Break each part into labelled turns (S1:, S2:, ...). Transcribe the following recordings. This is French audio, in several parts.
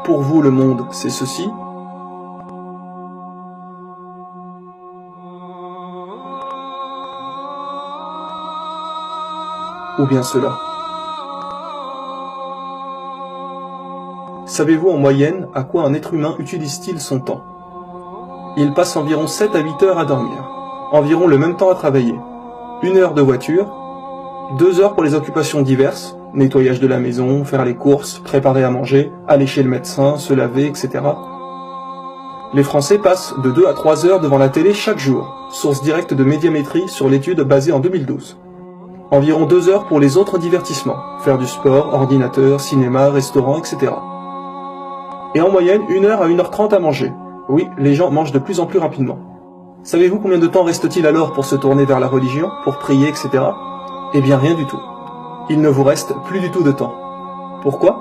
S1: Pour vous, le monde, c'est ceci. Ou bien cela. Savez-vous en moyenne à quoi un être humain utilise-t-il son temps? Il passe environ 7 à 8 heures à dormir, environ le même temps à travailler, 1 heure de voiture, 2 heures pour les occupations diverses, nettoyage de la maison, faire les courses, préparer à manger, aller chez le médecin, se laver, etc. Les Français passent de 2 à 3 heures devant la télé chaque jour, source directe de Médiamétrie sur l'étude basée en 2012. Environ 2 heures pour les autres divertissements, faire du sport, ordinateur, cinéma, restaurant, etc. Et en moyenne, 1 heure à 1h30 à manger. Oui, les gens mangent de plus en plus rapidement. Savez-vous combien de temps reste-t-il alors pour se tourner vers la religion, pour prier, etc. Eh bien rien du tout. Il ne vous reste plus du tout de temps. Pourquoi?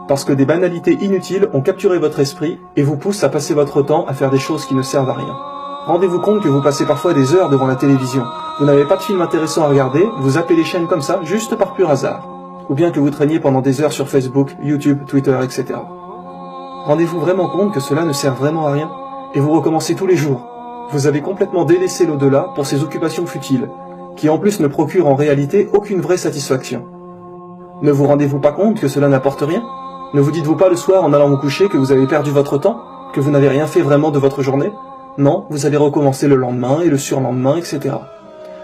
S1: Parce que des banalités inutiles ont capturé votre esprit et vous poussent à passer votre temps à faire des choses qui ne servent à rien. Rendez-vous compte que vous passez parfois des heures devant la télévision. Vous n'avez pas de film intéressant à regarder, vous zappez les chaînes comme ça, juste par pur hasard. Ou bien que vous traîniez pendant des heures sur Facebook, YouTube, Twitter, etc. Rendez-vous vraiment compte que cela ne sert vraiment à rien? Et vous recommencez tous les jours. Vous avez complètement délaissé l'au-delà pour ces occupations futiles, qui en plus ne procurent en réalité aucune vraie satisfaction. Ne vous rendez-vous pas compte que cela n'apporte rien? Ne vous dites-vous pas le soir en allant vous coucher que vous avez perdu votre temps? Que vous n'avez rien fait vraiment de votre journée? Non, vous allez recommencer le lendemain et le surlendemain, etc.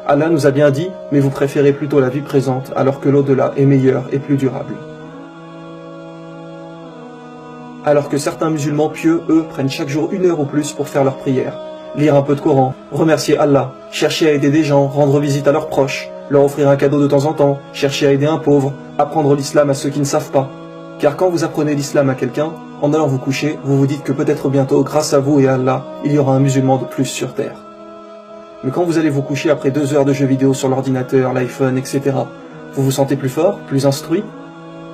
S1: Allah nous a bien dit, mais vous préférez plutôt la vie présente alors que l'au-delà est meilleur et plus durable. Alors que certains musulmans pieux, eux, prennent chaque jour 1 heure ou plus pour faire leur prière, lire un peu de Coran, remercier Allah, chercher à aider des gens, rendre visite à leurs proches, leur offrir un cadeau de temps en temps, chercher à aider un pauvre, apprendre l'islam à ceux qui ne savent pas. Car quand vous apprenez l'islam à quelqu'un, en allant vous coucher, vous vous dites que peut-être bientôt, grâce à vous et à Allah, il y aura un musulman de plus sur terre. Mais quand vous allez vous coucher après 2 heures de jeux vidéo sur l'ordinateur, l'iPhone, etc., vous vous sentez plus fort, plus instruit?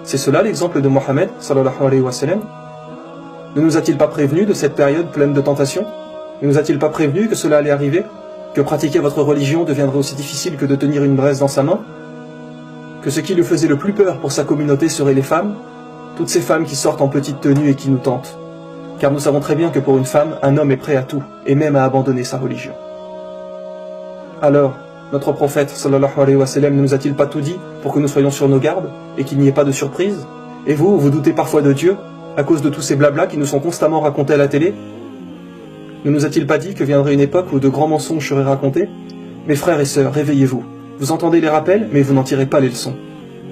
S1: C'est cela l'exemple de Mohammed, sallallahu alayhi wa sallam. Ne nous a-t-il pas prévenu de cette période pleine de tentations? Ne nous a-t-il pas prévenu que cela allait arriver? Que pratiquer votre religion deviendrait aussi difficile que de tenir une braise dans sa main? Que ce qui lui faisait le plus peur pour sa communauté seraient les femmes? Toutes ces femmes qui sortent en petite tenue et qui nous tentent. Car nous savons très bien que pour une femme, un homme est prêt à tout, et même à abandonner sa religion. Alors, notre prophète, sallallahu alayhi wa sallam, ne nous a-t-il pas tout dit pour que nous soyons sur nos gardes, et qu'il n'y ait pas de surprise? Et vous, vous doutez parfois de Dieu, à cause de tous ces blablas qui nous sont constamment racontés à la télé? Ne nous a-t-il pas dit que viendrait une époque où de grands mensonges seraient racontés? Mes frères et sœurs, réveillez-vous. Vous entendez les rappels, mais vous n'en tirez pas les leçons.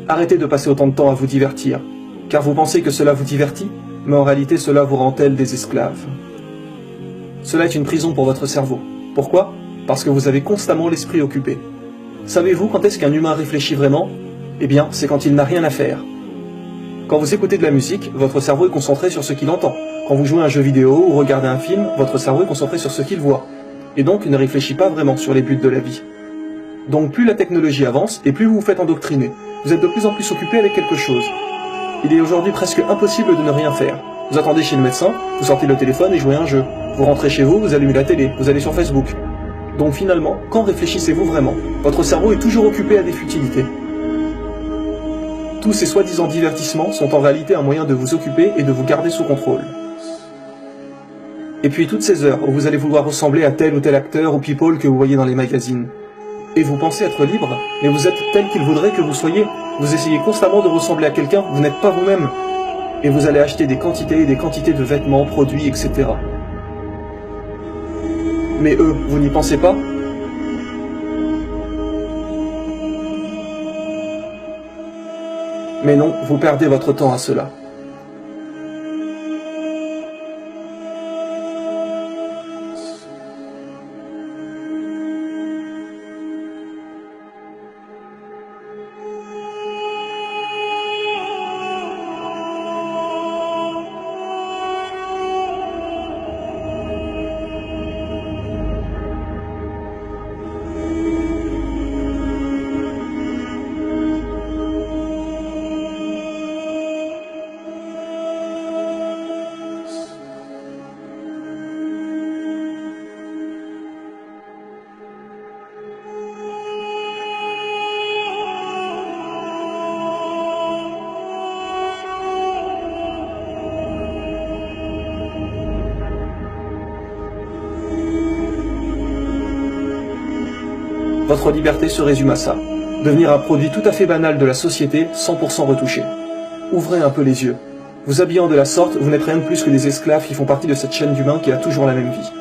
S1: Arrêtez de passer autant de temps à vous divertir, car vous pensez que cela vous divertit, mais en réalité cela vous rend tel des esclaves. Cela est une prison pour votre cerveau. Pourquoi? Parce que vous avez constamment l'esprit occupé. Savez-vous quand est-ce qu'un humain réfléchit vraiment? Eh bien, c'est quand il n'a rien à faire. Quand vous écoutez de la musique, votre cerveau est concentré sur ce qu'il entend. Quand vous jouez à un jeu vidéo ou regardez un film, votre cerveau est concentré sur ce qu'il voit. Et donc, il ne réfléchit pas vraiment sur les buts de la vie. Donc, plus la technologie avance, et plus vous vous faites endoctriner. Vous êtes de plus en plus occupé avec quelque chose. Il est aujourd'hui presque impossible de ne rien faire. Vous attendez chez le médecin, vous sortez le téléphone et jouez à un jeu. Vous rentrez chez vous, vous allumez la télé, vous allez sur Facebook. Donc finalement, quand réfléchissez-vous vraiment? Votre cerveau est toujours occupé à des futilités. Tous ces soi-disant divertissements sont en réalité un moyen de vous occuper et de vous garder sous contrôle. Et puis toutes ces heures où vous allez vouloir ressembler à tel ou tel acteur ou people que vous voyez dans les magazines. Et vous pensez être libre, mais vous êtes tel qu'il voudrait que vous soyez. Vous essayez constamment de ressembler à quelqu'un, vous n'êtes pas vous-même. Et vous allez acheter des quantités et des quantités de vêtements, produits, etc. Mais eux, vous n'y pensez pas? Mais non, vous perdez votre temps à cela. Votre liberté se résume à ça. Devenir un produit tout à fait banal de la société, 100% retouché. Ouvrez un peu les yeux. Vous habillant de la sorte, vous n'êtes rien de plus que des esclaves qui font partie de cette chaîne d'humains qui a toujours la même vie.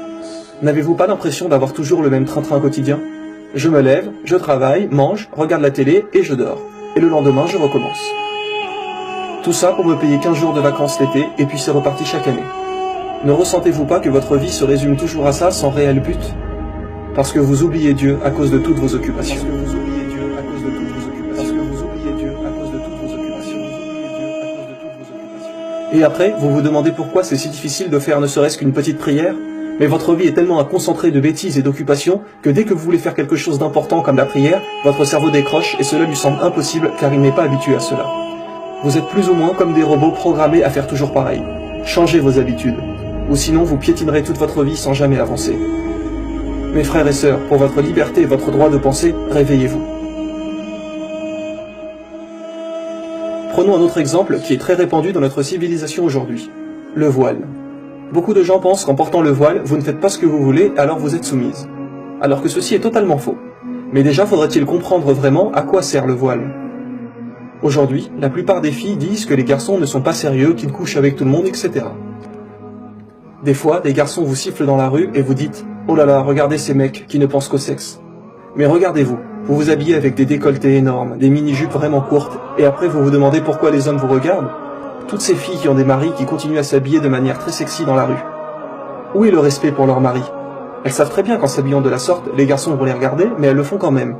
S1: N'avez-vous pas l'impression d'avoir toujours le même train-train quotidien? Je me lève, je travaille, mange, regarde la télé et je dors. Et le lendemain, je recommence. Tout ça pour me payer 15 jours de vacances l'été et puis c'est reparti chaque année. Ne ressentez-vous pas que votre vie se résume toujours à ça sans réel but? Parce que vous oubliez Dieu à cause de toutes vos occupations. Parce que vous oubliez Dieu à cause de toutes vos occupations. Parce que vous oubliez Dieu à cause de toutes vos occupations. Et après, vous vous demandez pourquoi c'est si difficile de faire ne serait-ce qu'une petite prière? Mais votre vie est tellement un concentré de bêtises et d'occupations que dès que vous voulez faire quelque chose d'important comme la prière, votre cerveau décroche et cela lui semble impossible car il n'est pas habitué à cela. Vous êtes plus ou moins comme des robots programmés à faire toujours pareil. Changez vos habitudes. Ou sinon vous piétinerez toute votre vie sans jamais avancer. Mes frères et sœurs, pour votre liberté et votre droit de penser, réveillez-vous. Prenons un autre exemple qui est très répandu dans notre civilisation aujourd'hui. Le voile. Beaucoup de gens pensent qu'en portant le voile, vous ne faites pas ce que vous voulez, alors vous êtes soumise. Alors que ceci est totalement faux. Mais déjà faudrait-il comprendre vraiment à quoi sert le voile. Aujourd'hui, la plupart des filles disent que les garçons ne sont pas sérieux, qu'ils couchent avec tout le monde, etc. Des fois, des garçons vous sifflent dans la rue et vous dites « Oh là là, regardez ces mecs qui ne pensent qu'au sexe ». Mais regardez-vous, vous vous habillez avec des décolletés énormes, des mini-jupes vraiment courtes, et après vous vous demandez pourquoi les hommes vous regardent. Toutes ces filles qui ont des maris qui continuent à s'habiller de manière très sexy dans la rue. Où est le respect pour leur mari? Elles savent très bien qu'en s'habillant de la sorte, les garçons vont les regarder, mais elles le font quand même.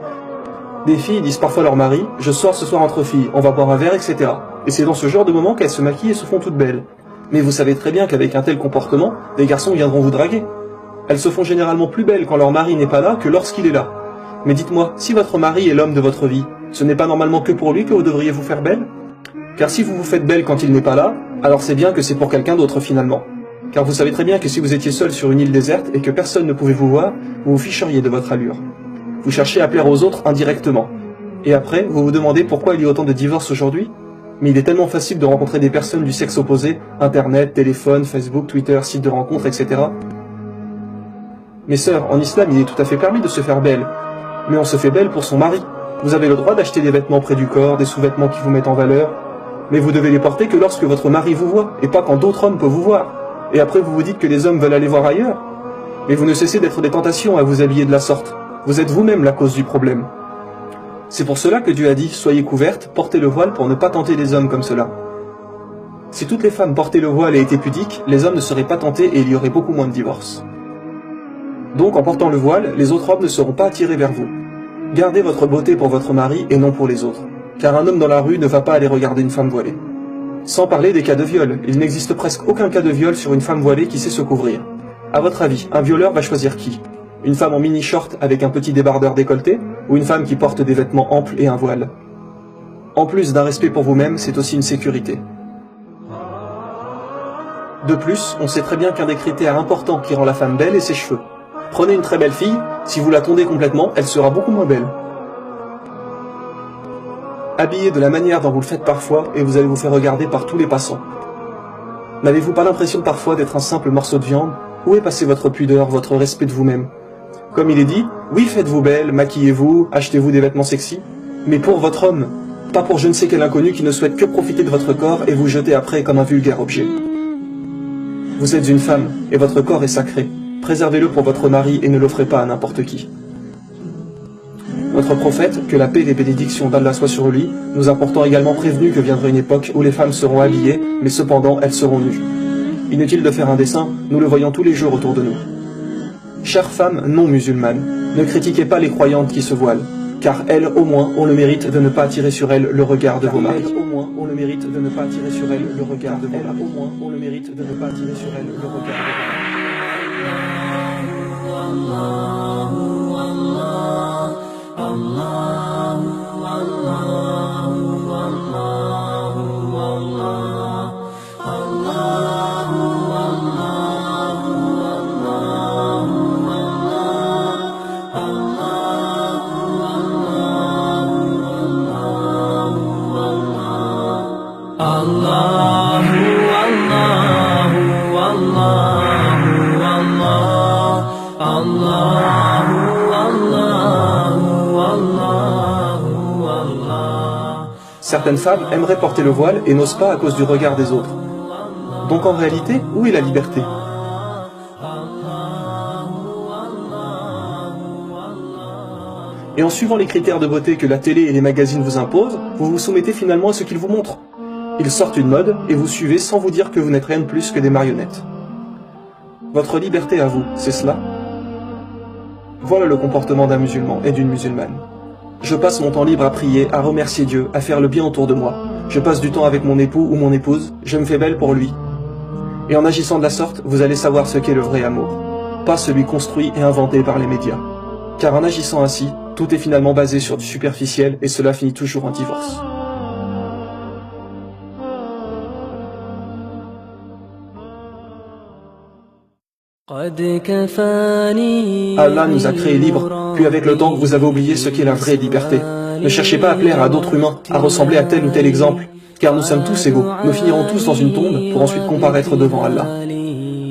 S1: Des filles disent parfois à leur mari « Je sors ce soir entre filles, on va boire un verre, etc. » Et c'est dans ce genre de moment qu'elles se maquillent et se font toutes belles. Mais vous savez très bien qu'avec un tel comportement, des garçons viendront vous draguer. Elles se font généralement plus belles quand leur mari n'est pas là que lorsqu'il est là. Mais dites-moi, si votre mari est l'homme de votre vie, ce n'est pas normalement que pour lui que vous devriez vous faire belle? Car si vous vous faites belle quand il n'est pas là, alors c'est bien que c'est pour quelqu'un d'autre finalement. Car vous savez très bien que si vous étiez seul sur une île déserte et que personne ne pouvait vous voir, vous vous ficheriez de votre allure. Vous cherchez à plaire aux autres indirectement. Et après, vous vous demandez pourquoi il y a autant de divorces aujourd'hui? Mais il est tellement facile de rencontrer des personnes du sexe opposé, internet, téléphone, Facebook, Twitter, sites de rencontres, etc. Mes sœurs, en islam, il est tout à fait permis de se faire belle. Mais on se fait belle pour son mari. Vous avez le droit d'acheter des vêtements près du corps, des sous-vêtements qui vous mettent en valeur. Mais vous devez les porter que lorsque votre mari vous voit, et pas quand d'autres hommes peuvent vous voir. Et après vous vous dites que les hommes veulent aller voir ailleurs. Mais vous ne cessez d'être des tentations à vous habiller de la sorte. Vous êtes vous-même la cause du problème. C'est pour cela que Dieu a dit « Soyez couvertes, portez le voile pour ne pas tenter les hommes comme cela ». Si toutes les femmes portaient le voile et étaient pudiques, les hommes ne seraient pas tentés et il y aurait beaucoup moins de divorces. Donc en portant le voile, les autres hommes ne seront pas attirés vers vous. Gardez votre beauté pour votre mari et non pour les autres. Car un homme dans la rue ne va pas aller regarder une femme voilée. Sans parler des cas de viol, il n'existe presque aucun cas de viol sur une femme voilée qui sait se couvrir. À votre avis, un violeur va choisir qui? Une femme en mini-short avec un petit débardeur décolleté, ou une femme qui porte des vêtements amples et un voile? En plus d'un respect pour vous-même, c'est aussi une sécurité. De plus, on sait très bien qu'un des critères importants qui rend la femme belle est ses cheveux. Prenez une très belle fille, si vous la tondez complètement, elle sera beaucoup moins belle. Habillez de la manière dont vous le faites parfois et vous allez vous faire regarder par tous les passants. N'avez-vous pas l'impression parfois d'être un simple morceau de viande? Où est passé votre pudeur, votre respect de vous-même? Comme il est dit, oui faites-vous belle, maquillez-vous, achetez-vous des vêtements sexy, mais pour votre homme, pas pour je ne sais quel inconnu qui ne souhaite que profiter de votre corps et vous jeter après comme un vulgaire objet. Vous êtes une femme, et votre corps est sacré. Préservez-le pour votre mari et ne l'offrez pas à n'importe qui. Notre prophète, que la paix et les bénédictions d'Allah soient sur lui, nous a pourtant également prévenu que viendra une époque où les femmes seront habillées, mais cependant elles seront nues. Inutile de faire un dessin, nous le voyons tous les jours autour de nous. Chères femmes non musulmanes, ne critiquez pas les croyantes qui se voilent, car elles au moins ont le mérite de ne pas attirer sur elles le regard de vos maris. Elles au moins ont le mérite de ne pas attirer sur elles le regard de vos maris. Elles au moins ont le mérite de ne pas attirer sur elles le regard de vos maris.
S2: Allahu
S1: Certaines femmes aimeraient porter le voile et n'osent pas à cause du regard des autres. Donc en réalité, où est la liberté? Et en suivant les critères de beauté que la télé et les magazines vous imposent, vous vous soumettez finalement à ce qu'ils vous montrent. Ils sortent une mode et vous suivez sans vous dire que vous n'êtes rien de plus que des marionnettes. Votre liberté à vous, c'est cela? Voilà le comportement d'un musulman et d'une musulmane. Je passe mon temps libre à prier, à remercier Dieu, à faire le bien autour de moi. Je passe du temps avec mon époux ou mon épouse, je me fais belle pour lui. Et en agissant de la sorte, vous allez savoir ce qu'est le vrai amour. Pas celui construit et inventé par les médias. Car en agissant ainsi, tout est finalement basé sur du superficiel et cela finit toujours en divorce. Allah nous a créés libres, puis avec le temps, vous avez oublié ce qu'est la vraie liberté. Ne cherchez pas à plaire à d'autres humains, à ressembler à tel ou tel exemple, car nous sommes tous égaux. Nous finirons tous dans une tombe pour ensuite comparaître devant Allah.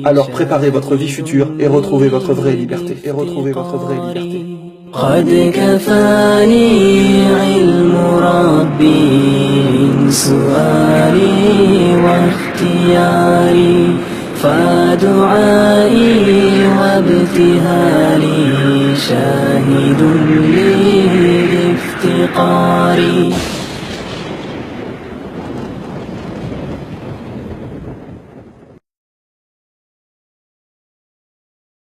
S1: Alors préparez votre vie future et retrouvez votre vraie liberté.
S2: قد كفاني علم ربي من سؤالي واختياري فدعائي وابتهالي شاهد لي بافتقاري